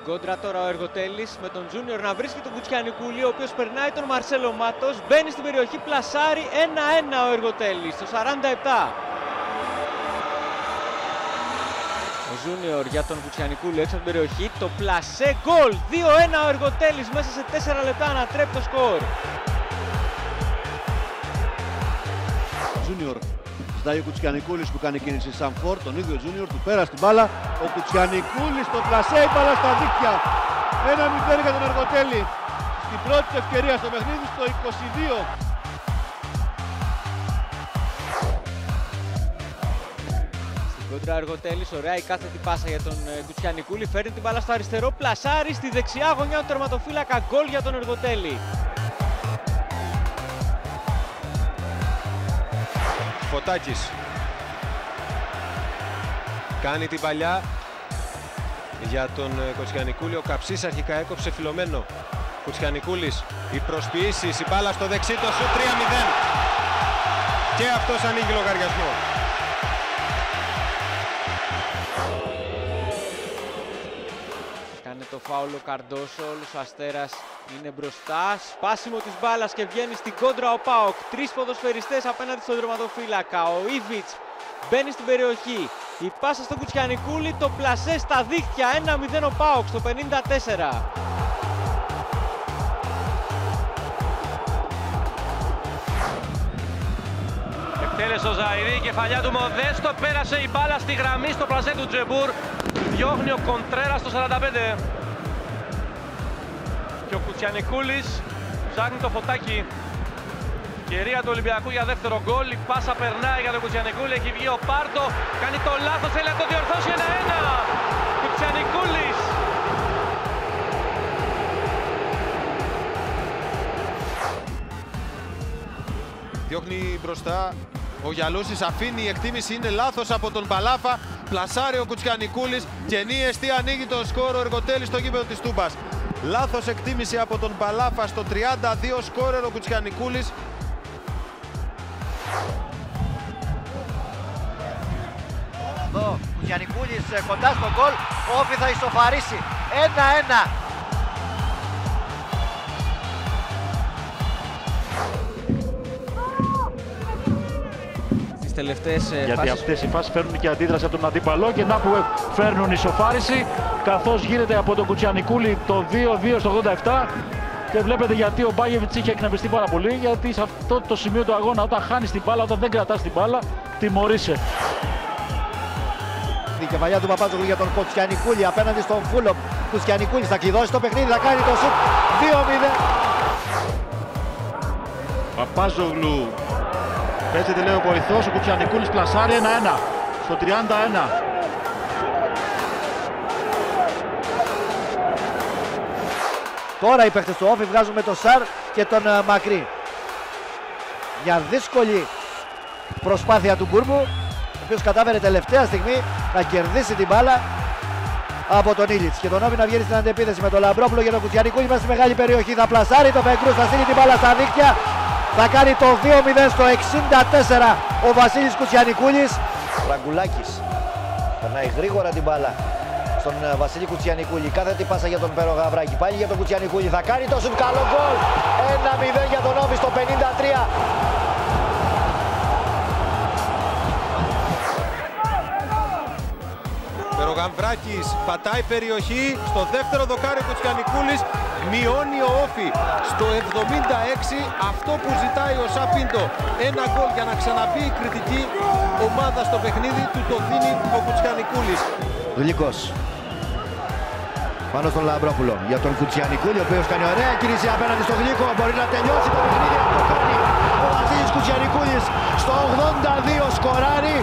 κόντρα τώρα ο Εργοτέλης με τον Τζούνιορ να βρίσκει τον Κουτσιανικούλη, ο οποίος περνάει τον Μαρσέλο Μάτος, μπαίνει στην περιοχή, πλασάρει 1-1 ο Εργοτέλης στο 47. Ο Τζούνιορ για τον Κουτσιανικούλη έξω από την περιοχή, το πλασέ γκολ, 2-1 ο Εργοτέλης μέσα σε 4 λεπτά ανατρέπει το σκορ. Τζούνιορ ζητάει ο Κουτσιανικούλης που κάνει κίνηση σαν φορ, τον ίδιο Τζούνιορ του πέρασε την μπάλα, ο Κουτσιανικούλης το πλασέ, η μπάλα στα δίκτυα. 1-0 για τον Εργοτέλη στην πρώτη ευκαιρία στο παιχνίδι στο 22. Κόντρα Εργοτέλης, ωραία η κάθετη πάσα για τον Κουτσιανικούλη, φέρνει την μπάλα στο αριστερό, πλασάρει στη δεξιά γωνιά του τερματοφύλακα, γκολ για τον Εργοτέλη. Φωτάκης κάνει την παλιά για τον Κουτσιανικούλη, ο Καψής αρχικά έκοψε Φιλωμένο. Κουτσιανικούλης, οι προσποιήσεις, η μπάλα στο δεξί, το σουτ 3-0 και αυτός ανοίγει λογαριασμό. Κάνει το φάουλ ο Καρντόσο, όλος ο Αστέρας είναι μπροστά, σπάσιμο της μπάλας και βγαίνει στην κόντρα ο ΠΑΟΚ. Τρεις ποδοσφαιριστές απέναντι στον τερματοφύλακα, ο Ήβιτς μπαίνει στην περιοχή, η πάσα στον Κουτσιανικούλη, το πλασέ στα δίχτυα, 1-0 ο ΠΑΟΚ στο 54. Εκτέλεσε ο Ζαΐρη, η κεφαλιά του Μοδέστο, πέρασε η μπάλα στη γραμμή στο πλασέ του Τζεμπούρ. Διώχνει ο Κοντρέρας στο 45. Και ο Κουτσιανικούλης ψάχνει το Φωτάκι. Ευκαιρία του Ολυμπιακού για δεύτερο γκολ. Η πάσα περνάει για τον Κουτσιανικούλη, έχει βγει ο Πάρτο. Κάνει το λάθος, θέλει να το διορθώσει 1-1. Κουτσιανικούλης. Διώχνει μπροστά ο Γιαλούσης, αφήνει, η εκτίμηση είναι λάθος από τον Παλάφα. Πλασάρει ο Κουτσιανικούλης και νίεστη ανοίγει το σκορ ο Εργοτέλης στο γήπεδο της Τούμπας. Λάθος εκτίμηση από τον Παλάφα στο 32, σκόρερ ο Κουτσιανικούλης. Εδώ Κουτσιανικούλης κοντά στο γκολ, ο Όφη θα ισοφαρίσει 1-1. Γιατί αυτές οι φάσεις φέρνουν και αντίδραση από τον αντίπαλο και να που φέρνουν ισοφάριση, καθώς γίνεται από τον Κουτσιανικούλη το 2-2 στο 87 και βλέπετε γιατί ο Μπάγεβιτς είχε εκνευριστεί πάρα πολύ, γιατί σε αυτό το σημείο του αγώνα όταν χάνεις την μπάλα, όταν δεν κρατάς την μπάλα, τιμωρείσαι. Η κεφαλιά του Παπάζογλου για τον Κουτσιανικούλη απέναντι στον Φούλοπ. Κουτσιανικούλης θα κλειδώσει το παιχνίδι, θα κάνει το σουτ 2-0. Παπάζογλου. Παίζεται λέει ο βοηθός, ο Κουτσιανικούλης πλασάρει 1-1 στο 31. Τώρα οι παίχτες του Όφη βγάζουν με τον Σαρ και τον Μακρύ. Μια δύσκολη προσπάθεια του Μπούρμπου, ο οποίος κατάφερε τελευταία στιγμή να κερδίσει την μπάλα από τον Ήλιτς και τον Όφη να βγαίνει στην αντεπίθεση με τον Λαμπρόπουλο για τον Κουτσιανικούλη μέσα στη μεγάλη περιοχή. Θα πλασάρει το Φεγκρούς, θα στείλει την μπάλα στα δίκτυα. Θα κάνει το 2-0 στο 64 ο Βασίλης Κουτσιανικούλης. Φραγκουλάκης περνάει γρήγορα την μπάλα στον Βασίλη Κουτσιανικούλη. Κάθετη πάσα για τον Πέρο Γαβράκη, πάλι για τον Κουτσιανικούλη. Θα κάνει το σουτ, καλό γκολ. 1-0 για τον Όφη στο 53. Περογαμβράκης πατάει περιοχή, στο δεύτερο δοκάρι ο Κουτσιανικούλης, μειώνει ο Όφη στο 76, αυτό που ζητάει ο Σαπίντο, ένα γκολ για να ξαναμπεί η κριτική ομάδα στο παιχνίδι, του το δίνει ο Κουτσιανικούλης. Δουλικός πάνω στον Λαμπρόπουλο για τον Κουτσιανικούλη, ο οποίος κάνει ωραία κίνηση απέναντι στο Γλύκο, μπορεί να τελειώσει το παιχνίδι, το κάνει ο Βασίλης Κουτσιανικούλης στο 82, σκοράρει.